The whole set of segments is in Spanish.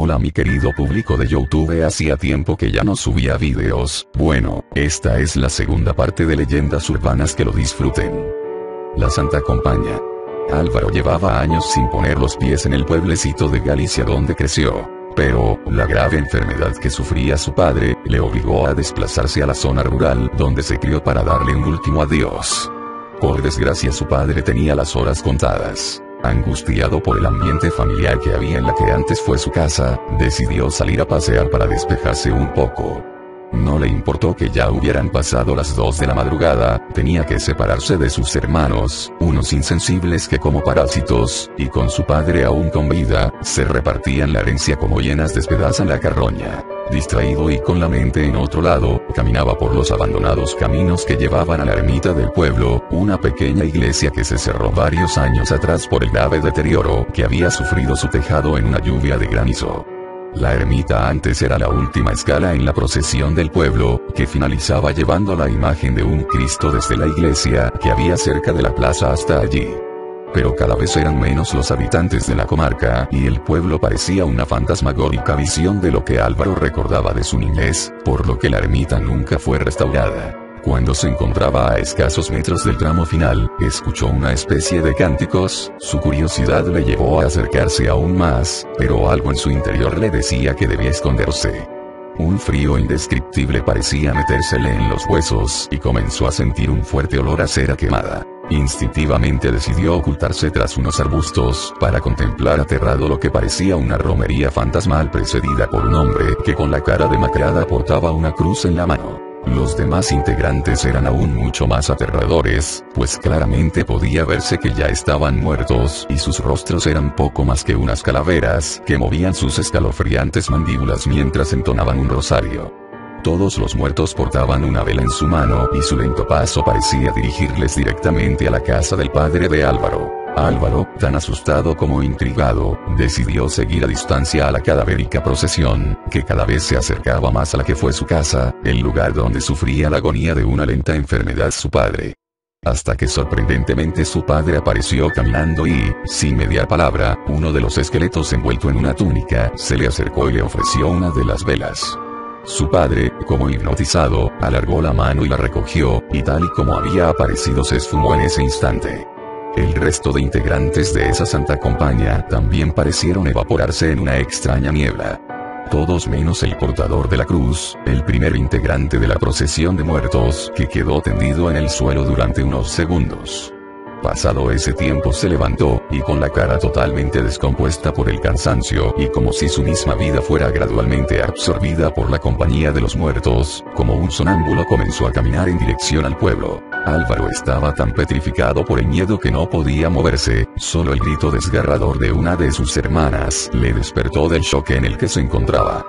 Hola mi querido público de YouTube, hacía tiempo que ya no subía videos. Bueno, esta es la segunda parte de Leyendas Urbanas, que lo disfruten. La Santa Compaña. Álvaro llevaba años sin poner los pies en el pueblecito de Galicia donde creció. Pero, la grave enfermedad que sufría su padre, le obligó a desplazarse a la zona rural donde se crió para darle un último adiós. Por desgracia su padre tenía las horas contadas. Angustiado por el ambiente familiar que había en la que antes fue su casa, decidió salir a pasear para despejarse un poco. No le importó que ya hubieran pasado las 2 de la madrugada, tenía que separarse de sus hermanos, unos insensibles que como parásitos, y con su padre aún con vida, se repartían la herencia como hienas despedazan la carroña. Distraído y con la mente en otro lado, caminaba por los abandonados caminos que llevaban a la ermita del pueblo, una pequeña iglesia que se cerró varios años atrás por el grave deterioro que había sufrido su tejado en una lluvia de granizo. La ermita antes era la última escala en la procesión del pueblo, que finalizaba llevando la imagen de un Cristo desde la iglesia que había cerca de la plaza hasta allí. Pero cada vez eran menos los habitantes de la comarca, y el pueblo parecía una fantasmagórica visión de lo que Álvaro recordaba de su niñez, por lo que la ermita nunca fue restaurada. Cuando se encontraba a escasos metros del tramo final, escuchó una especie de cánticos, su curiosidad le llevó a acercarse aún más, pero algo en su interior le decía que debía esconderse. Un frío indescriptible parecía metérsele en los huesos y comenzó a sentir un fuerte olor a cera quemada. Instintivamente decidió ocultarse tras unos arbustos para contemplar aterrado lo que parecía una romería fantasmal precedida por un hombre que con la cara demacrada portaba una cruz en la mano. Los demás integrantes eran aún mucho más aterradores, pues claramente podía verse que ya estaban muertos y sus rostros eran poco más que unas calaveras que movían sus escalofriantes mandíbulas mientras entonaban un rosario. Todos los muertos portaban una vela en su mano y su lento paso parecía dirigirles directamente a la casa del padre de Álvaro. Álvaro, tan asustado como intrigado, decidió seguir a distancia a la cadavérica procesión, que cada vez se acercaba más a la que fue su casa, el lugar donde sufría la agonía de una lenta enfermedad su padre. Hasta que sorprendentemente su padre apareció caminando y, sin mediar palabra, uno de los esqueletos envuelto en una túnica, se le acercó y le ofreció una de las velas. Su padre, como hipnotizado, alargó la mano y la recogió, y tal y como había aparecido se esfumó en ese instante. El resto de integrantes de esa Santa Compaña también parecieron evaporarse en una extraña niebla. Todos menos el portador de la cruz, el primer integrante de la procesión de muertos, que quedó tendido en el suelo durante unos segundos. Pasado ese tiempo se levantó, y con la cara totalmente descompuesta por el cansancio y como si su misma vida fuera gradualmente absorbida por la compañía de los muertos, como un sonámbulo comenzó a caminar en dirección al pueblo. Álvaro estaba tan petrificado por el miedo que no podía moverse, solo el grito desgarrador de una de sus hermanas le despertó del shock en el que se encontraba.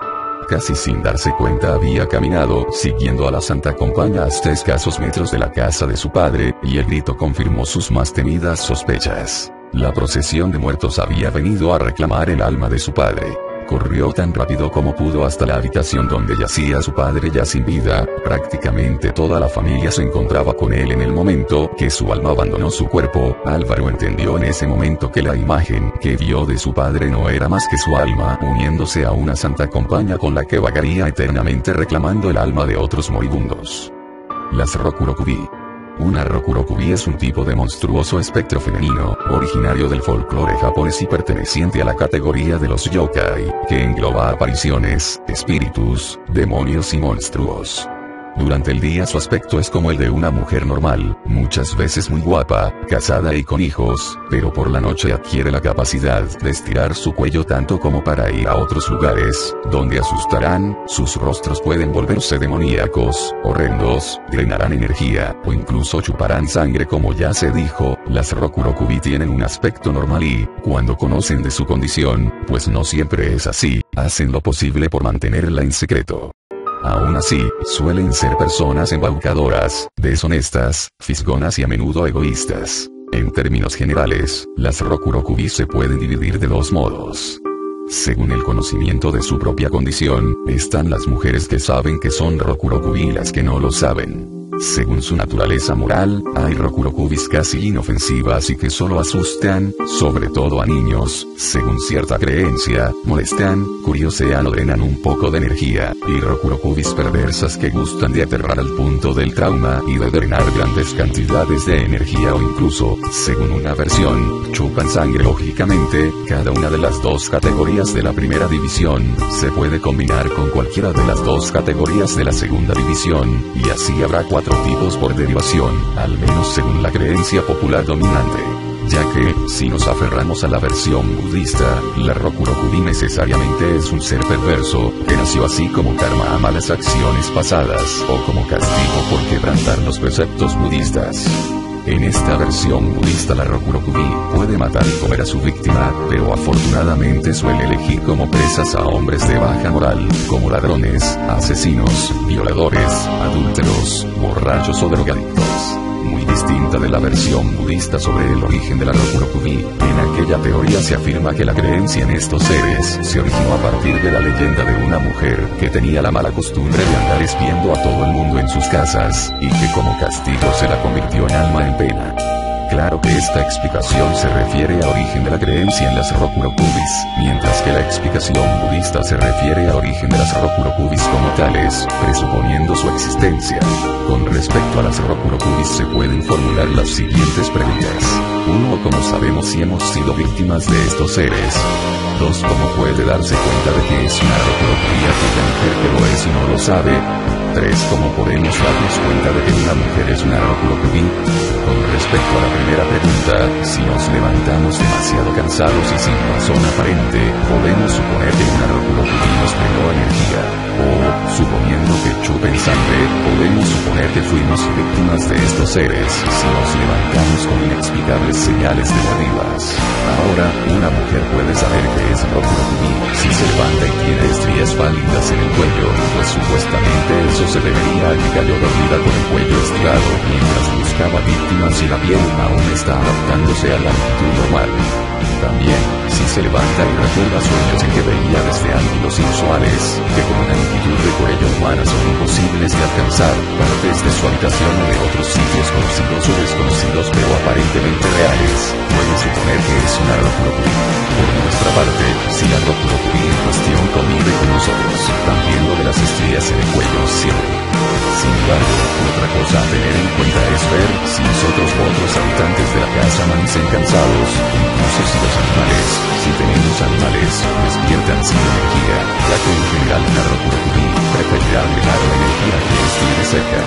Casi sin darse cuenta había caminado, siguiendo a la Santa Compaña hasta escasos metros de la casa de su padre, y el grito confirmó sus más temidas sospechas. La procesión de muertos había venido a reclamar el alma de su padre. Corrió tan rápido como pudo hasta la habitación donde yacía su padre ya sin vida. Prácticamente toda la familia se encontraba con él en el momento que su alma abandonó su cuerpo. Álvaro entendió en ese momento que la imagen que vio de su padre no era más que su alma uniéndose a una Santa Compaña con la que vagaría eternamente reclamando el alma de otros moribundos. Las Rokurokubi. Una Rokurokubi es un tipo de monstruoso espectro femenino, originario del folclore japonés y perteneciente a la categoría de los yokai, que engloba apariciones, espíritus, demonios y monstruos. Durante el día su aspecto es como el de una mujer normal, muchas veces muy guapa, casada y con hijos, pero por la noche adquiere la capacidad de estirar su cuello tanto como para ir a otros lugares, donde asustarán, sus rostros pueden volverse demoníacos, horrendos, drenarán energía, o incluso chuparán sangre como ya se dijo. Las Rokurokubi tienen un aspecto normal y, cuando conocen de su condición, pues no siempre es así, hacen lo posible por mantenerla en secreto. Aún así, suelen ser personas embaucadoras, deshonestas, fisgonas y a menudo egoístas. En términos generales, las Rokurokubi se pueden dividir de 2 modos. Según el conocimiento de su propia condición, están las mujeres que saben que son Rokurokubi y las que no lo saben. Según su naturaleza moral, hay Rokurokubis casi inofensivas y que solo asustan, sobre todo a niños, según cierta creencia, molestan, curiosean o drenan un poco de energía, y Rokurokubis perversas que gustan de aterrar al punto del trauma y de drenar grandes cantidades de energía o incluso, según una versión, chupan sangre. Lógicamente, cada una de las dos categorías de la primera división, se puede combinar con cualquiera de las dos categorías de la segunda división, y así habrá 4 tipos por derivación, al menos según la creencia popular dominante. Ya que, si nos aferramos a la versión budista, la Rokurokubi necesariamente es un ser perverso, que nació así como karma a malas acciones pasadas, o como castigo por quebrantar los preceptos budistas. En esta versión budista la Rokurokubi puede matar y comer a su víctima, pero afortunadamente suele elegir como presas a hombres de baja moral, como ladrones, asesinos, violadores, adúlteros, borrachos o drogadictos. Muy distinta de la versión budista sobre el origen de la Rokurokubi. En aquella teoría se afirma que la creencia en estos seres se originó a partir de la leyenda de una mujer que tenía la mala costumbre de andar espiando a todo el mundo en sus casas, y que como castigo se la convirtió en alma en pena. Claro que esta explicación se refiere al origen de la creencia en las Rokurokubis, mientras que la explicación budista se refiere al origen de las Rokurokubis como tales, presuponiendo su existencia. Con respecto a las Rokurokubis se pueden formular las siguientes preguntas. 1. ¿Cómo sabemos si hemos sido víctimas de estos seres? 2. ¿Cómo puede darse cuenta de que es una Rokurokubi aquella mujer que lo es y no lo sabe? 3. ¿Cómo podemos darnos cuenta de que una mujer es una Rokurokubi? Con respecto a la primera pregunta, si nos levantamos demasiado cansados y sin razón aparente, podemos suponer que una Rokurokubi nos drenó energía. O, suponiendo que chupen sangre, podemos suponer que fuimos víctimas de estos seres si nos levantamos con inexplicables señales de mordidas. Ahora, una mujer puede saber que es Rokurokubi si se levanta y tiene estrías pálidas en el cuello, pues supuestamente eso se debería a que cayó dormida con el cuello estirado mientras buscaba víctimas y la piel aún está adaptándose a la altitud normal. También, si se levanta y recuerda sueños en que veía desde ángulos inusuales, que con una longitud de cuello humana son imposibles de alcanzar, partes de su habitación o de otros sitios conocidos o desconocidos pero aparentemente reales, puede suponer que es una Rokurokubi. Por nuestra parte, si la Rokurokubi en cuestión convive con nosotros, también lo de las estrías en el cuello es cierto. Sin embargo, otra cosa a tener en cuenta es ver si nosotros u otros habitantes de la casa amanecen cansados, incluso si los animales, si tenemos animales, despiertan sin energía, ya que en general una Rokurokubi preferirá drenar la energía que les tiene cerca.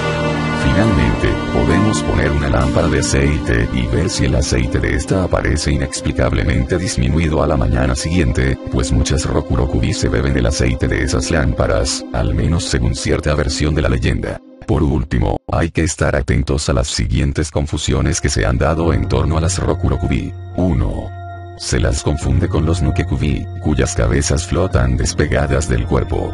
Finalmente, podemos poner una lámpara de aceite y ver si el aceite de esta aparece inexplicablemente disminuido a la mañana siguiente, pues muchas Rokurokubi se beben el aceite de esas lámparas, al menos según cierta versión de la leyenda. Por último, hay que estar atentos a las siguientes confusiones que se han dado en torno a las Rokurokubi. 1. Se las confunde con los Nukekubi, cuyas cabezas flotan despegadas del cuerpo.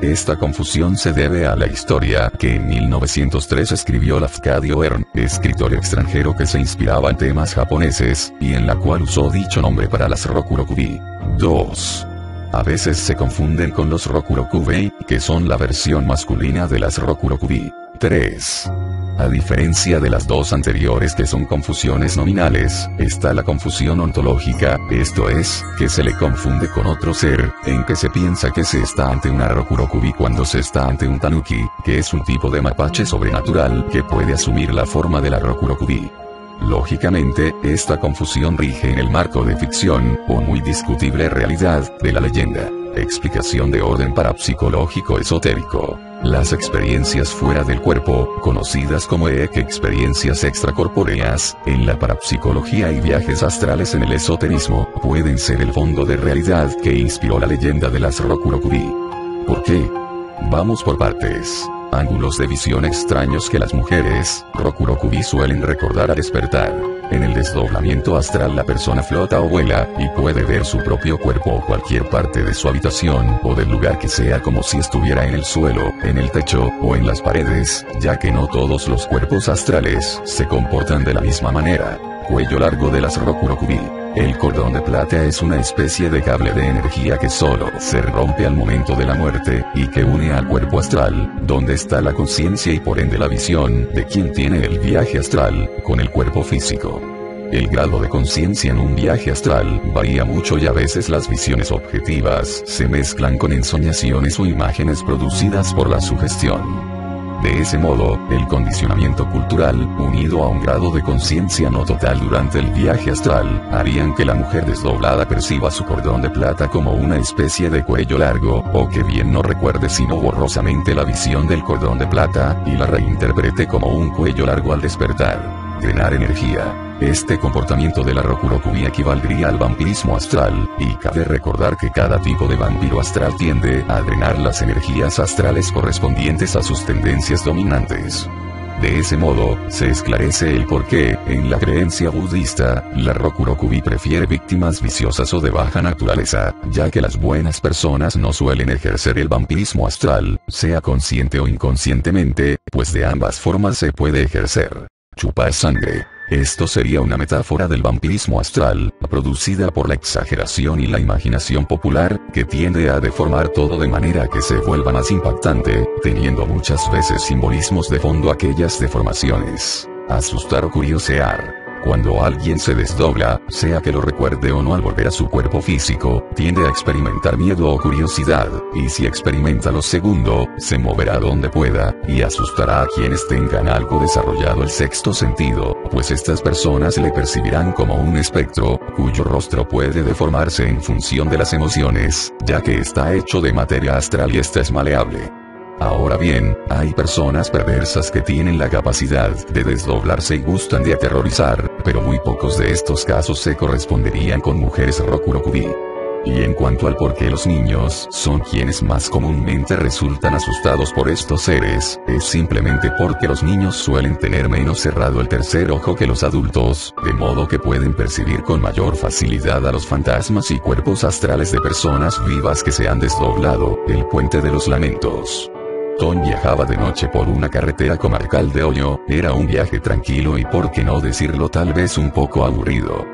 Esta confusión se debe a la historia que en 1903 escribió Lafcadio Hearn, escritor extranjero que se inspiraba en temas japoneses, y en la cual usó dicho nombre para las Rokurokubi. 2. A veces se confunden con los Rokurokubei, que son la versión masculina de las Rokurokubi. 3. A diferencia de las dos anteriores que son confusiones nominales, está la confusión ontológica, esto es, que se le confunde con otro ser, en que se piensa que se está ante una Rokurokubi cuando se está ante un Tanuki, que es un tipo de mapache sobrenatural que puede asumir la forma de la Rokurokubi. Lógicamente, esta confusión rige en el marco de ficción, o muy discutible realidad, de la leyenda. Explicación de orden parapsicológico esotérico. Las experiencias fuera del cuerpo, conocidas como experiencias extracorpóreas, en la parapsicología y viajes astrales en el esoterismo, pueden ser el fondo de realidad que inspiró la leyenda de las Rokurokubi. ¿Por qué? Vamos por partes. Ángulos de visión extraños que las mujeres Rokurokubi suelen recordar al despertar. En el desdoblamiento astral la persona flota o vuela, y puede ver su propio cuerpo o cualquier parte de su habitación o del lugar que sea como si estuviera en el suelo, en el techo, o en las paredes, ya que no todos los cuerpos astrales se comportan de la misma manera. Cuello largo de las Rokurokubi. El cordón de plata es una especie de cable de energía que solo se rompe al momento de la muerte, y que une al cuerpo astral, donde está la conciencia y por ende la visión de quien tiene el viaje astral, con el cuerpo físico. El grado de conciencia en un viaje astral varía mucho y a veces las visiones objetivas se mezclan con ensoñaciones o imágenes producidas por la sugestión. De ese modo, el condicionamiento cultural, unido a un grado de conciencia no total durante el viaje astral, harían que la mujer desdoblada perciba su cordón de plata como una especie de cuello largo, o que bien no recuerde sino borrosamente la visión del cordón de plata, y la reinterprete como un cuello largo al despertar. Drenar energía. Este comportamiento de la Rokurokubi equivaldría al vampirismo astral, y cabe recordar que cada tipo de vampiro astral tiende a drenar las energías astrales correspondientes a sus tendencias dominantes. De ese modo, se esclarece el por qué, en la creencia budista, la Rokurokubi prefiere víctimas viciosas o de baja naturaleza, ya que las buenas personas no suelen ejercer el vampirismo astral, sea consciente o inconscientemente, pues de ambas formas se puede ejercer. Chupar sangre. Esto sería una metáfora del vampirismo astral, producida por la exageración y la imaginación popular, que tiende a deformar todo de manera que se vuelva más impactante, teniendo muchas veces simbolismos de fondo aquellas deformaciones. Asustar o curiosear. Cuando alguien se desdobla, sea que lo recuerde o no al volver a su cuerpo físico, tiende a experimentar miedo o curiosidad, y si experimenta lo segundo, se moverá donde pueda, y asustará a quienes tengan algo desarrollado el sexto sentido, pues estas personas le percibirán como un espectro, cuyo rostro puede deformarse en función de las emociones, ya que está hecho de materia astral y esta es maleable. Ahora bien, hay personas perversas que tienen la capacidad de desdoblarse y gustan de aterrorizar, pero muy pocos de estos casos se corresponderían con mujeres Rokurokubi. Y en cuanto al por qué los niños son quienes más comúnmente resultan asustados por estos seres, es simplemente porque los niños suelen tener menos cerrado el tercer ojo que los adultos, de modo que pueden percibir con mayor facilidad a los fantasmas y cuerpos astrales de personas vivas que se han desdoblado. El puente de los lamentos. Tom viajaba de noche por una carretera comarcal de Ohio. Era un viaje tranquilo y por qué no decirlo tal vez un poco aburrido.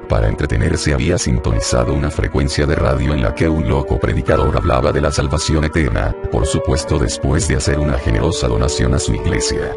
Para entretenerse había sintonizado una frecuencia de radio en la que un loco predicador hablaba de la salvación eterna, por supuesto después de hacer una generosa donación a su iglesia.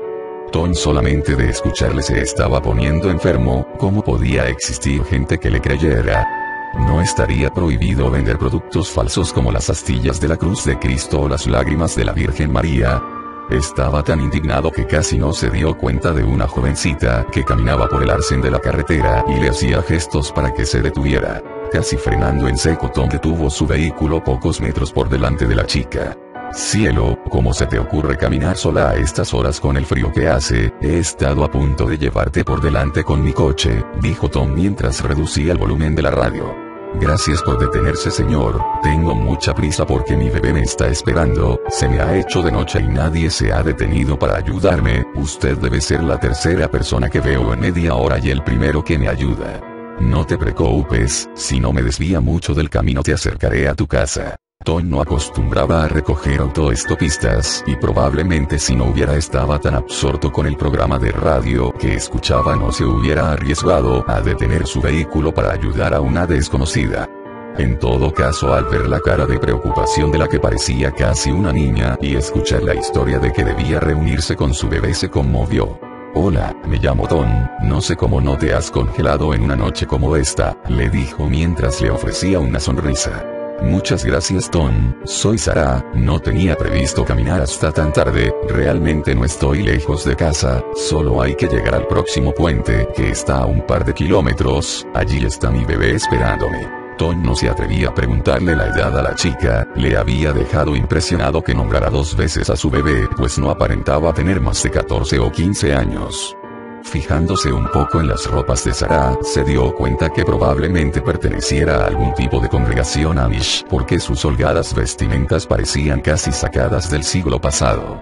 Tom solamente de escucharle se estaba poniendo enfermo. ¿Cómo podía existir gente que le creyera? ¿No estaría prohibido vender productos falsos como las astillas de la cruz de Cristo o las lágrimas de la Virgen María? Estaba tan indignado que casi no se dio cuenta de una jovencita que caminaba por el arcén de la carretera y le hacía gestos para que se detuviera. Casi frenando en seco, Tom detuvo su vehículo pocos metros por delante de la chica. «Cielo, ¿cómo se te ocurre caminar sola a estas horas con el frío que hace? He estado a punto de llevarte por delante con mi coche», dijo Tom mientras reducía el volumen de la radio. «Gracias por detenerse, señor. Tengo mucha prisa porque mi bebé me está esperando. Se me ha hecho de noche y nadie se ha detenido para ayudarme. Usted debe ser la tercera persona que veo en media hora y el primero que me ayuda. No te preocupes, si no me desvía mucho del camino te acercaré a tu casa». Tom no acostumbraba a recoger autoestopistas y probablemente si no hubiera estado tan absorto con el programa de radio que escuchaba no se hubiera arriesgado a detener su vehículo para ayudar a una desconocida. En todo caso, al ver la cara de preocupación de la que parecía casi una niña y escuchar la historia de que debía reunirse con su bebé se conmovió. «Hola, me llamo Tom, no sé cómo no te has congelado en una noche como esta», le dijo mientras le ofrecía una sonrisa. «Muchas gracias, Tom, soy Sarah, no tenía previsto caminar hasta tan tarde, realmente no estoy lejos de casa, solo hay que llegar al próximo puente, que está a un par de kilómetros, allí está mi bebé esperándome». Tom no se atrevía a preguntarle la edad a la chica, le había dejado impresionado que nombrara 2 veces a su bebé, pues no aparentaba tener más de 14 o 15 años. Fijándose un poco en las ropas de Sarah, se dio cuenta que probablemente perteneciera a algún tipo de congregación Amish, porque sus holgadas vestimentas parecían casi sacadas del siglo pasado.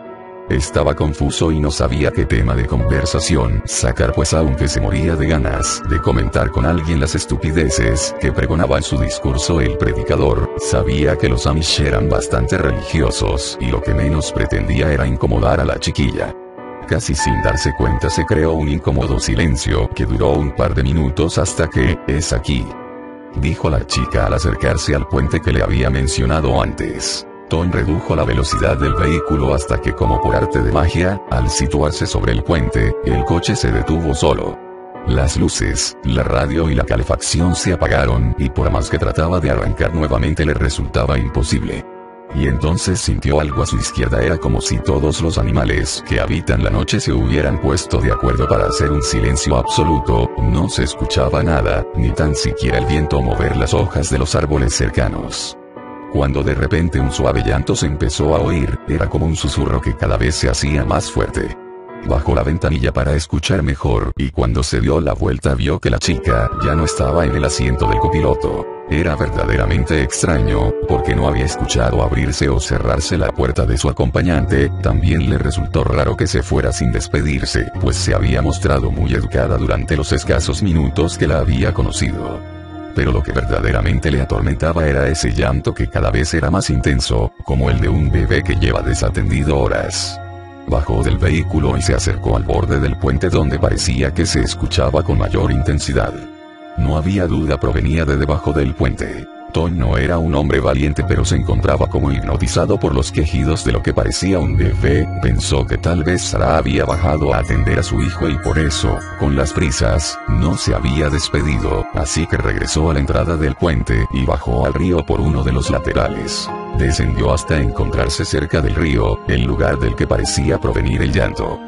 Estaba confuso y no sabía qué tema de conversación sacar, pues aunque se moría de ganas de comentar con alguien las estupideces que pregonaba en su discurso el predicador, sabía que los Amish eran bastante religiosos y lo que menos pretendía era incomodar a la chiquilla. Casi sin darse cuenta se creó un incómodo silencio que duró un par de minutos hasta que, es aquí, dijo la chica al acercarse al puente que le había mencionado antes. Tom redujo la velocidad del vehículo hasta que, como por arte de magia, al situarse sobre el puente, el coche se detuvo solo. Las luces, la radio y la calefacción se apagaron y por más que trataba de arrancar nuevamente le resultaba imposible. Y entonces sintió algo a su izquierda. Era como si todos los animales que habitan la noche se hubieran puesto de acuerdo para hacer un silencio absoluto. No se escuchaba nada, ni tan siquiera el viento mover las hojas de los árboles cercanos. Cuando de repente un suave llanto se empezó a oír, era como un susurro que cada vez se hacía más fuerte. Bajó la ventanilla para escuchar mejor, y cuando se dio la vuelta vio que la chica ya no estaba en el asiento del copiloto. Era verdaderamente extraño, porque no había escuchado abrirse o cerrarse la puerta de su acompañante. También le resultó raro que se fuera sin despedirse, pues se había mostrado muy educada durante los escasos minutos que la había conocido. Pero lo que verdaderamente le atormentaba era ese llanto que cada vez era más intenso, como el de un bebé que lleva desatendido horas. Bajó del vehículo y se acercó al borde del puente donde parecía que se escuchaba con mayor intensidad. No había duda, provenía de debajo del puente. Tom no era un hombre valiente, pero se encontraba como hipnotizado por los quejidos de lo que parecía un bebé. Pensó que tal vez Sarah había bajado a atender a su hijo y por eso, con las prisas, no se había despedido, así que regresó a la entrada del puente y bajó al río por uno de los laterales. Descendió hasta encontrarse cerca del río, el lugar del que parecía provenir el llanto.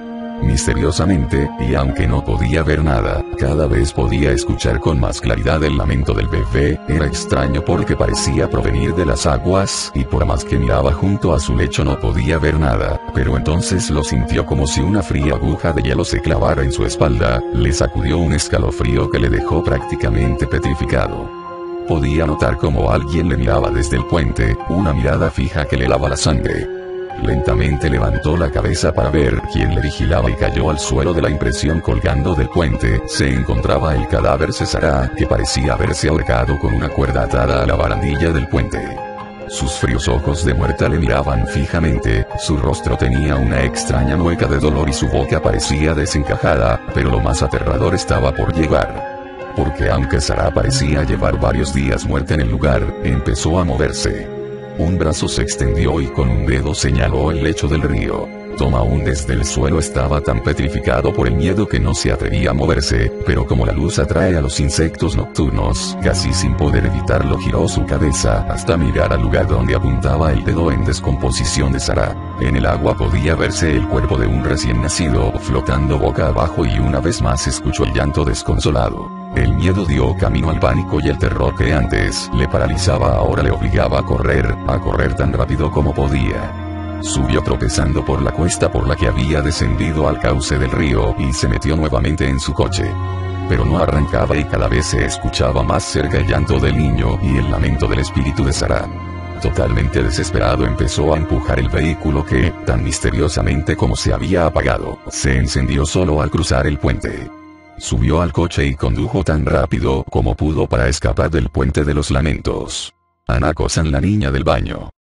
Misteriosamente, y aunque no podía ver nada, cada vez podía escuchar con más claridad el lamento del bebé. Era extraño porque parecía provenir de las aguas, y por más que miraba junto a su lecho no podía ver nada, pero entonces lo sintió como si una fría aguja de hielo se clavara en su espalda. Le sacudió un escalofrío que le dejó prácticamente petrificado. Podía notar como alguien le miraba desde el puente, una mirada fija que le helaba la sangre. Lentamente levantó la cabeza para ver quién le vigilaba y cayó al suelo de la impresión. Colgando del puente, se encontraba el cadáver de Sarah, que parecía haberse ahorcado con una cuerda atada a la barandilla del puente. Sus fríos ojos de muerta le miraban fijamente, su rostro tenía una extraña mueca de dolor y su boca parecía desencajada, pero lo más aterrador estaba por llegar. Porque aunque Sarah parecía llevar varios días muerta en el lugar, empezó a moverse. Un brazo se extendió y con un dedo señaló el lecho del río. Tom aún desde el suelo estaba tan petrificado por el miedo que no se atrevía a moverse, pero como la luz atrae a los insectos nocturnos, casi sin poder evitarlo giró su cabeza hasta mirar al lugar donde apuntaba el dedo en descomposición de Sarah. En el agua podía verse el cuerpo de un recién nacido flotando boca abajo y una vez más escuchó el llanto desconsolado. El miedo dio camino al pánico y el terror que antes le paralizaba ahora le obligaba a correr tan rápido como podía. Subió tropezando por la cuesta por la que había descendido al cauce del río y se metió nuevamente en su coche. Pero no arrancaba y cada vez se escuchaba más cerca el llanto del niño y el lamento del espíritu de Sarah. Totalmente desesperado empezó a empujar el vehículo que, tan misteriosamente como se había apagado, se encendió solo al cruzar el puente. Subió al coche y condujo tan rápido como pudo para escapar del puente de los lamentos. Hanako-san, la niña del baño.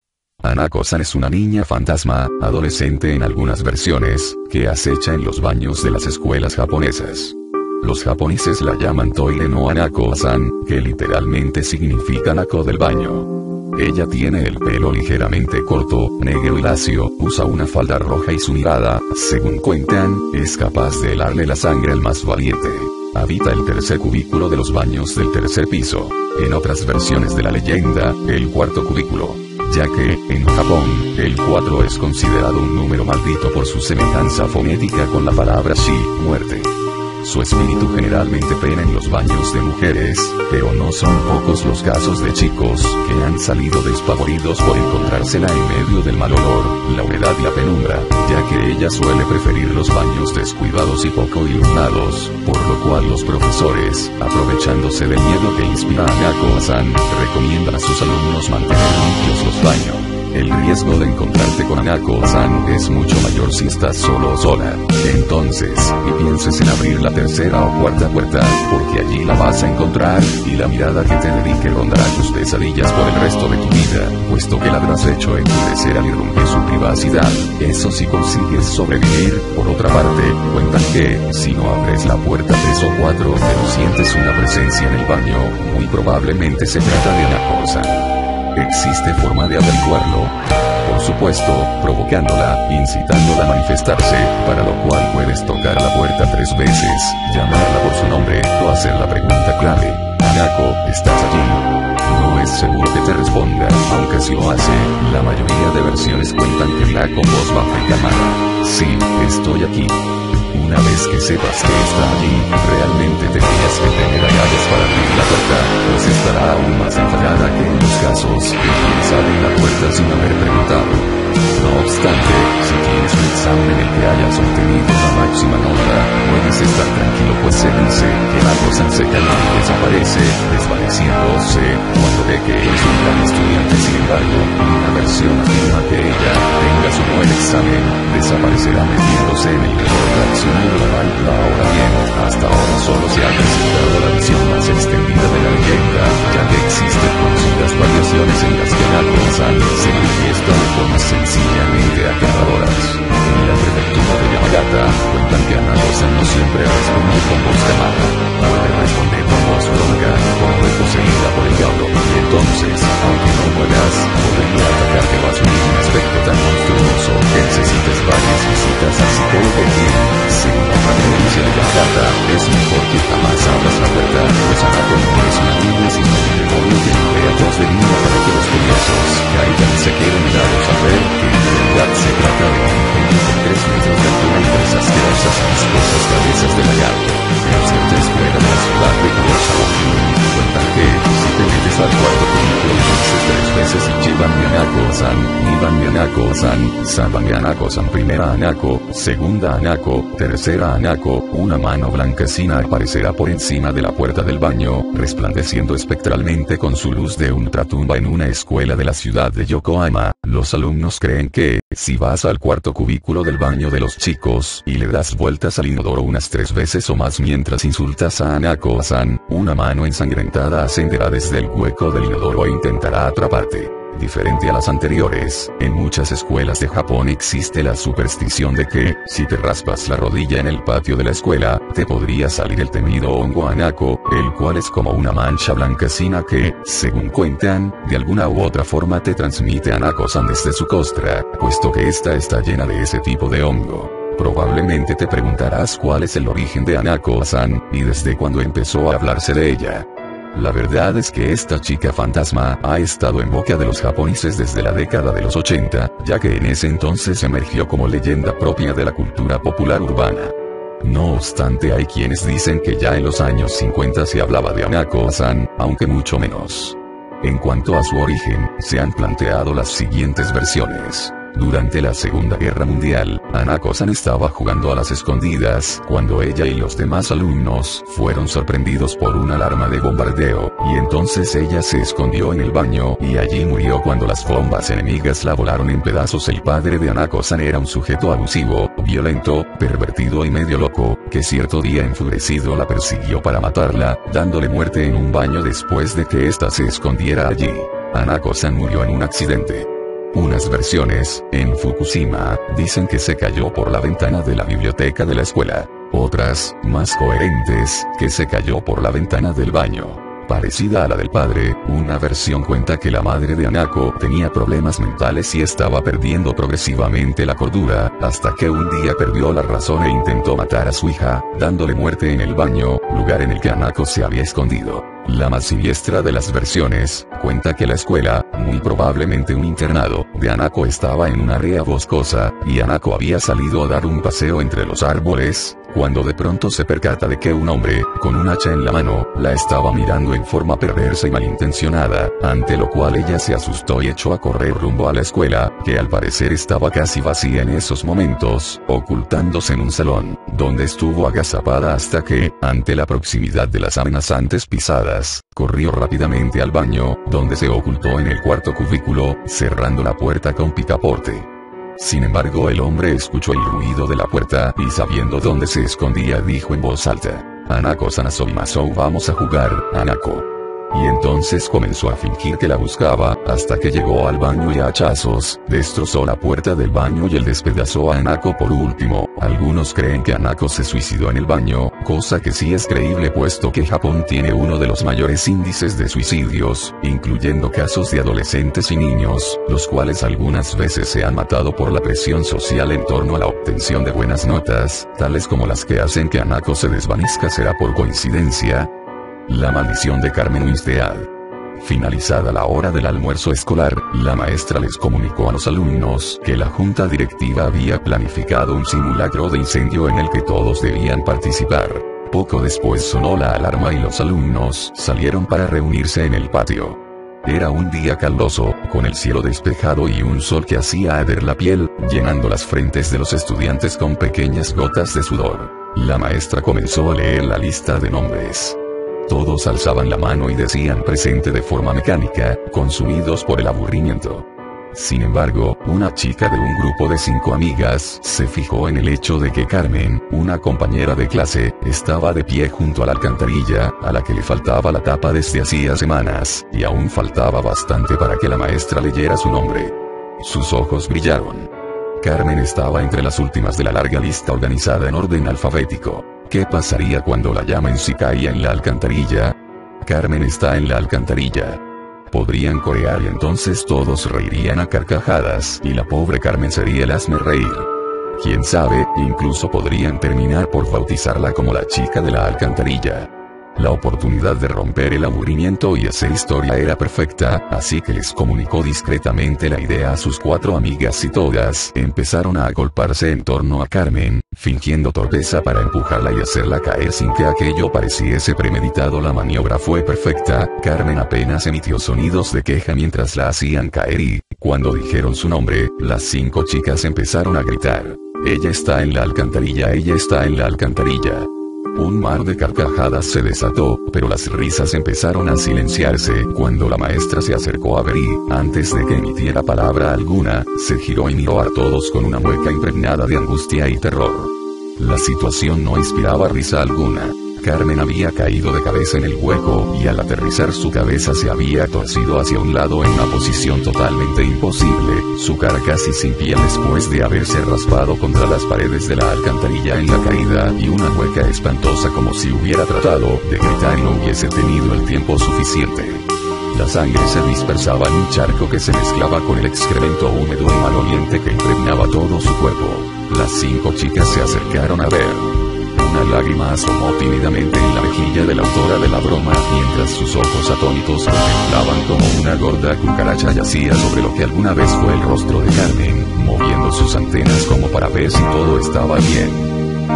Hanako-san es una niña fantasma, adolescente en algunas versiones, que acecha en los baños de las escuelas japonesas. Los japoneses la llaman Toire no Hanako-san, que literalmente significa Hanako del baño. Ella tiene el pelo ligeramente corto, negro y lacio, usa una falda roja y su mirada, según cuentan, es capaz de helarle la sangre al más valiente. Habita el tercer cubículo de los baños del tercer piso. En otras versiones de la leyenda, el cuarto cubículo. Ya que, en Japón, el 4 es considerado un número maldito por su semejanza fonética con la palabra shi, muerte. Su espíritu generalmente pena en los baños de mujeres, pero no son pocos los casos de chicos que han salido despavoridos por encontrársela en medio del mal olor, la humedad y la penumbra, ya que ella suele preferir los baños descuidados y poco iluminados, por lo cual los profesores, aprovechándose del miedo que inspira Hanako-san, recomiendan a sus alumnos mantener limpios los baños. El riesgo riesgo de encontrarte con Hanako-san es mucho mayor si estás solo o sola. Entonces, ni pienses en abrir la tercera o cuarta puerta, porque allí la vas a encontrar, y la mirada que te dedique rondará tus pesadillas por el resto de tu vida, puesto que la habrás hecho enfurecer al irrumpir su privacidad. Eso si consigues sobrevivir. Por otra parte, cuentan que, si no abres la puerta 3 o 4, pero sientes una presencia en el baño, muy probablemente se trata de Hanako-san. ¿Existe forma de averiguarlo? Por supuesto, provocándola, incitándola a manifestarse, para lo cual puedes tocar la puerta 3 veces, llamarla por su nombre, o hacer la pregunta clave: Hanako, ¿estás allí? No es seguro que te responda, aunque si lo hace, la mayoría de versiones cuentan que dirá con voz baja y calmada: sí, estoy aquí. Una vez que sepas que está allí, realmente tendrías que tener llaves para abrir la puerta, pues estará aún más enfadada que en los casos en que sale la puerta sin haber preguntado. No obstante, si tienes un examen en el que hayas obtenido la máxima nota, puedes estar tranquilo, pues se dice que Hanako-san se calma y desaparece, desvaneciéndose cuando ve que eres un gran estudiante. Sin embargo, una versión afirma que ella, tengas un buen examen, desaparecerá metiéndose en el mejor reaccionario naval. Ahora bien, hasta ahora solo se ha presentado la versión más extendida de la leyenda, ya que existen conocidas variaciones en las que Hanako-san se manifiesta de formas sencillamente aterradoras. En la prefectura de Yamagata, cuentan que Hanako-san no siempre responde con voz calmada, puede responder con voz bronca, como de poseída por el diablo, y entonces, aunque no mueras, podría atacarte o asumir un aspecto tan monstruoso que necesites varias visitas al psicólogo. Según la creencia de Yamagata, es mejor que jamás abras la puerta, pues Hanako no es una niña sino un demonio que emplea voz de niña para que los curiosos caigan y se queden mirados a ver que en realidad se trata de un genio con 3 metros de altura y 3 asquerosas y viscosas cabezas de lagarto. En cierta escuela de la ciudad de Kurosawa, cuentan que, si te metes al cuarto cubículo y dices 3 veces Ichiban mi Hanako-san, Niban mi Hanako-san, Sanban mi Hanako-san, primera Hanako, segunda Hanako, tercera Hanako, una mano blanquecina aparecerá por encima de la puerta del baño, resplandeciendo espectralmente con su luz de ultratumba. En una escuela de la ciudad de Yokohama, los alumnos creen que, si vas al cuarto cubículo del baño de los chicos y le das vueltas al inodoro unas 3 veces o más mientras insultas a Hanako-san, una mano ensangrentada ascenderá desde el hueco del inodoro e intentará atraparte. Diferente a las anteriores, en muchas escuelas de Japón existe la superstición de que, si te raspas la rodilla en el patio de la escuela, te podría salir el temido hongo Hanako, el cual es como una mancha blanquecina que, según cuentan, de alguna u otra forma te transmite Hanako-san desde su costra, puesto que esta está llena de ese tipo de hongo. Probablemente te preguntarás cuál es el origen de Hanako-san, y desde cuándo empezó a hablarse de ella. La verdad es que esta chica fantasma ha estado en boca de los japoneses desde la década de los 80, ya que en ese entonces emergió como leyenda propia de la cultura popular urbana. No obstante, hay quienes dicen que ya en los años 50 se hablaba de Hanako-san, aunque mucho menos. En cuanto a su origen, se han planteado las siguientes versiones. Durante la Segunda Guerra Mundial, Hanako-san estaba jugando a las escondidas cuando ella y los demás alumnos fueron sorprendidos por una alarma de bombardeo, y entonces ella se escondió en el baño y allí murió cuando las bombas enemigas la volaron en pedazos. El padre de Hanako-san era un sujeto abusivo, violento, pervertido y medio loco, que cierto día enfurecido la persiguió para matarla, dándole muerte en un baño después de que ésta se escondiera allí. Hanako-san murió en un accidente. Unas versiones, en Fukushima, dicen que se cayó por la ventana de la biblioteca de la escuela. Otras, más coherentes, que se cayó por la ventana del baño. Parecida a la del padre, una versión cuenta que la madre de Hanako tenía problemas mentales y estaba perdiendo progresivamente la cordura, hasta que un día perdió la razón e intentó matar a su hija, dándole muerte en el baño, lugar en el que Hanako se había escondido. La más siniestra de las versiones, cuenta que la escuela, muy probablemente un internado, de Hanako estaba en un área boscosa, y Hanako había salido a dar un paseo entre los árboles, cuando de pronto se percata de que un hombre, con un hacha en la mano, la estaba mirando en forma perversa y malintencionada, ante lo cual ella se asustó y echó a correr rumbo a la escuela, que al parecer estaba casi vacía en esos momentos, ocultándose en un salón, donde estuvo agazapada hasta que, ante la proximidad de las amenazantes pisadas, corrió rápidamente al baño, donde se ocultó en el cuarto cubículo, cerrando la puerta con picaporte. Sin embargo, el hombre escuchó el ruido de la puerta y sabiendo dónde se escondía dijo en voz alta: "Hanako Sanasou Masou, vamos a jugar, Hanako". Y entonces comenzó a fingir que la buscaba, hasta que llegó al baño y a hachazos, destrozó la puerta del baño y él despedazó a Hanako por último. Algunos creen que Hanako se suicidó en el baño, cosa que sí es creíble puesto que Japón tiene uno de los mayores índices de suicidios, incluyendo casos de adolescentes y niños, los cuales algunas veces se han matado por la presión social en torno a la obtención de buenas notas, tales como las que hacen que Hanako se desvanezca. ¿Será por coincidencia? La maldición de Carmen Winstead. Finalizada la hora del almuerzo escolar, la maestra les comunicó a los alumnos que la junta directiva había planificado un simulacro de incendio en el que todos debían participar. Poco después sonó la alarma y los alumnos salieron para reunirse en el patio. Era un día caluroso, con el cielo despejado y un sol que hacía arder la piel, llenando las frentes de los estudiantes con pequeñas gotas de sudor. La maestra comenzó a leer la lista de nombres. Todos alzaban la mano y decían presente de forma mecánica, consumidos por el aburrimiento. Sin embargo, una chica de un grupo de 5 amigas se fijó en el hecho de que Carmen, una compañera de clase, estaba de pie junto a la alcantarilla, a la que le faltaba la tapa desde hacía semanas, y aún faltaba bastante para que la maestra leyera su nombre. Sus ojos brillaron. Carmen estaba entre las últimas de la larga lista organizada en orden alfabético. ¿Qué pasaría cuando la llama en sí caía en la alcantarilla? Carmen está en la alcantarilla. Podrían corear y entonces todos reirían a carcajadas y la pobre Carmen sería el hazmerreír. Quién sabe, incluso podrían terminar por bautizarla como la chica de la alcantarilla. La oportunidad de romper el aburrimiento y hacer historia era perfecta, así que les comunicó discretamente la idea a sus 4 amigas y todas empezaron a agolparse en torno a Carmen, fingiendo torpeza para empujarla y hacerla caer sin que aquello pareciese premeditado. La maniobra fue perfecta, Carmen apenas emitió sonidos de queja mientras la hacían caer y, cuando dijeron su nombre, las 5 chicas empezaron a gritar: "Ella está en la alcantarilla, ella está en la alcantarilla". Un mar de carcajadas se desató, pero las risas empezaron a silenciarse cuando la maestra se acercó a ver y, antes de que emitiera palabra alguna, se giró y miró a todos con una mueca impregnada de angustia y terror. La situación no inspiraba risa alguna. Carmen había caído de cabeza en el hueco y al aterrizar su cabeza se había torcido hacia un lado en una posición totalmente imposible, su cara casi sin piel después de haberse raspado contra las paredes de la alcantarilla en la caída y una mueca espantosa como si hubiera tratado de gritar y no hubiese tenido el tiempo suficiente. La sangre se dispersaba en un charco que se mezclaba con el excremento húmedo y maloliente que impregnaba todo su cuerpo. Las 5 chicas se acercaron a ver. Una lágrima asomó tímidamente en la mejilla de la autora de la broma, mientras sus ojos atónitos contemplaban como una gorda cucaracha yacía sobre lo que alguna vez fue el rostro de Carmen, moviendo sus antenas como para ver si todo estaba bien.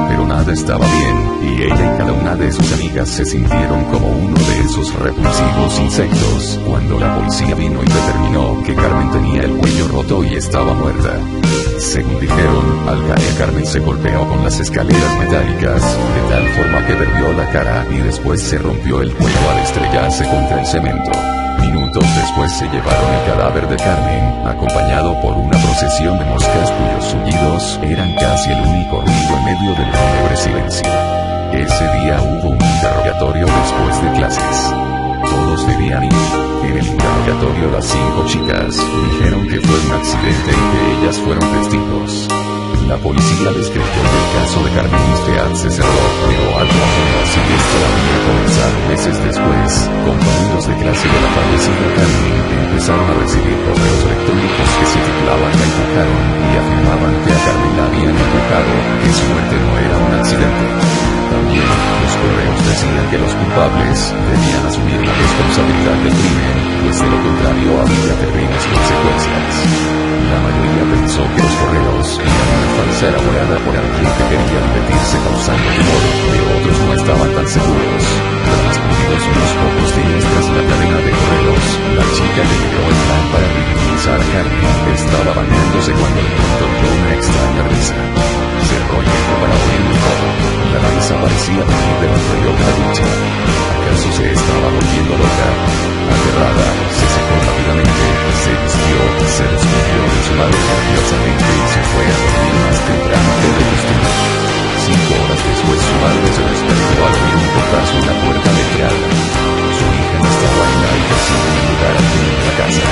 Pero nada estaba bien, y ella y cada una de sus amigas se sintieron como uno de esos repulsivos insectos, cuando la policía vino y determinó que Carmen tenía el cuello roto y estaba muerta. Según dijeron, al caer Carmen se golpeó con las escaleras metálicas, de tal forma que perdió la cara y después se rompió el cuello al estrellarse contra el cemento. Minutos después se llevaron el cadáver de Carmen, acompañado por una procesión de moscas cuyos zumbidos eran casi el único ruido en medio del fúnebre silencio. Ese día hubo un interrogatorio después de clases. Todos debían ir. En el interrogatorio las 5 chicas dijeron que fue un accidente y que ellas fueron testigos. La policía les creyó que el caso de Carmen Winstead se cerró, pero algo apenas siniestro había comenzado meses después. Compañeros de clase de la fallecida Carmen empezaron a recibir correos electrónicos que se titulaban "La empujaron" y afirmaban que a Carmen la habían empujado, que su muerte no era un accidente. También, los correos decían que los culpables debían asumir la responsabilidad del crimen, pues de lo contrario habría terribles consecuencias. La mayoría pensó que los correos eran una falsa venganza elaborada por alguien que quería divertirse causando temor, pero otros no estaban tan seguros. Transcurridos unos pocos días tras la cadena de correos, la chica que creó el plan para ridiculizar a Carmen estaba bañándose cuando de pronto oyó una extraña risa. Cerró el ojo para oírlo todo. La risa parecía venir del interior de la ducha. ¿Acaso se estaba volviendo loca? Aterrada, se secó rápidamente, se vistió, se despidió de su madre nerviosamente y se fue a dormir más temprano que de costumbre. 5 horas después su madre se despertó al oír un portazo en la puerta de entrada. Su hija no estaba en la habitación ni lugar al fin de la casa.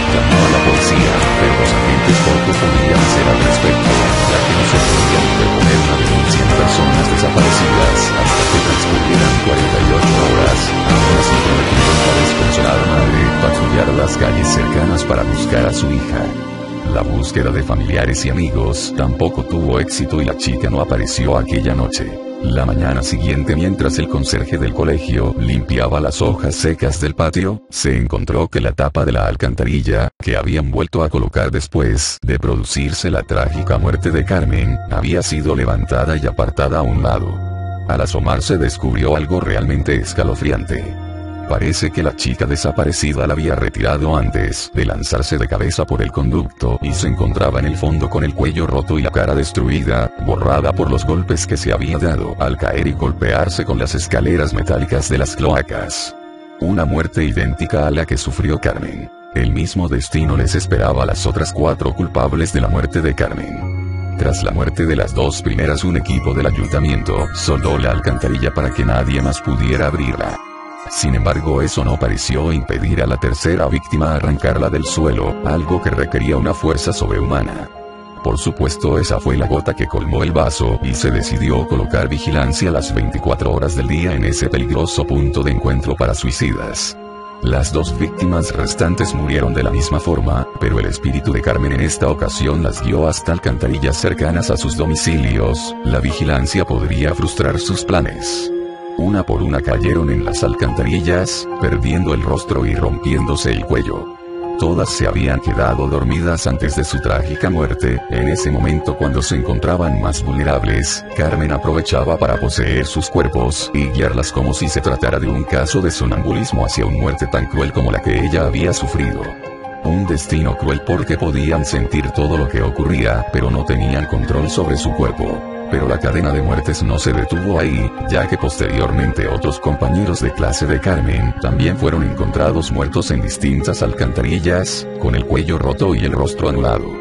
Llamó a la policía, pero los agentes poco podían hacer al respecto, ya que no se podía interponer una denuncia en personas desaparecidas hasta que transcurrieran 48 horas. Ahora se prometieron la desconsolada madre patrullar las calles cercanas para buscar a su hija. La búsqueda de familiares y amigos tampoco tuvo éxito y la chica no apareció aquella noche. La mañana siguiente, mientras el conserje del colegio limpiaba las hojas secas del patio, se encontró que la tapa de la alcantarilla, que habían vuelto a colocar después de producirse la trágica muerte de Carmen, había sido levantada y apartada a un lado. Al asomarse descubrió algo realmente escalofriante. Parece que la chica desaparecida la había retirado antes de lanzarse de cabeza por el conducto y se encontraba en el fondo con el cuello roto y la cara destruida, borrada por los golpes que se había dado al caer y golpearse con las escaleras metálicas de las cloacas. Una muerte idéntica a la que sufrió Carmen. El mismo destino les esperaba a las otras 4 culpables de la muerte de Carmen. Tras la muerte de las 2 primeras, un equipo del ayuntamiento soldó la alcantarilla para que nadie más pudiera abrirla. Sin embargo, eso no pareció impedir a la tercera víctima arrancarla del suelo, algo que requería una fuerza sobrehumana. Por supuesto, esa fue la gota que colmó el vaso y se decidió colocar vigilancia las 24 horas del día en ese peligroso punto de encuentro para suicidas. Las 2 víctimas restantes murieron de la misma forma, pero el espíritu de Carmen en esta ocasión las guió hasta alcantarillas cercanas a sus domicilios. La vigilancia podría frustrar sus planes. Una por una cayeron en las alcantarillas, perdiendo el rostro y rompiéndose el cuello. Todas se habían quedado dormidas antes de su trágica muerte. En ese momento, cuando se encontraban más vulnerables, Carmen aprovechaba para poseer sus cuerpos y guiarlas como si se tratara de un caso de sonambulismo hacia una muerte tan cruel como la que ella había sufrido. Un destino cruel porque podían sentir todo lo que ocurría, pero no tenían control sobre su cuerpo. Pero la cadena de muertes no se detuvo ahí, ya que posteriormente otros compañeros de clase de Carmen también fueron encontrados muertos en distintas alcantarillas, con el cuello roto y el rostro anulado.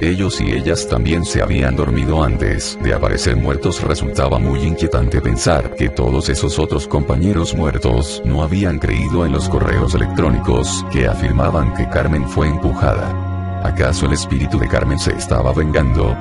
Ellos y ellas también se habían dormido antes de aparecer muertos. Resultaba muy inquietante pensar que todos esos otros compañeros muertos no habían creído en los correos electrónicos que afirmaban que Carmen fue empujada. ¿Acaso el espíritu de Carmen se estaba vengando?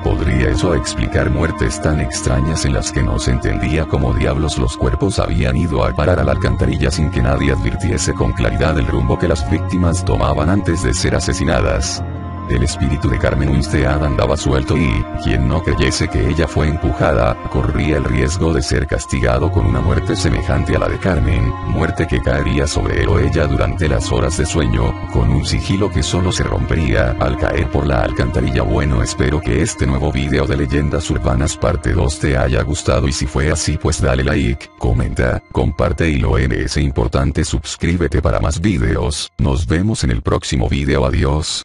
¿Podría eso explicar muertes tan extrañas en las que no se entendía cómo diablos los cuerpos habían ido a parar a la alcantarilla sin que nadie advirtiese con claridad el rumbo que las víctimas tomaban antes de ser asesinadas? El espíritu de Carmen Winstead andaba suelto y, quien no creyese que ella fue empujada, corría el riesgo de ser castigado con una muerte semejante a la de Carmen, muerte que caería sobre él o ella durante las horas de sueño, con un sigilo que solo se rompería al caer por la alcantarilla. Bueno, espero que este nuevo video de Leyendas Urbanas parte 2 te haya gustado y si fue así pues dale like, comenta, comparte y lo es importante suscríbete para más videos. Nos vemos en el próximo video, adiós.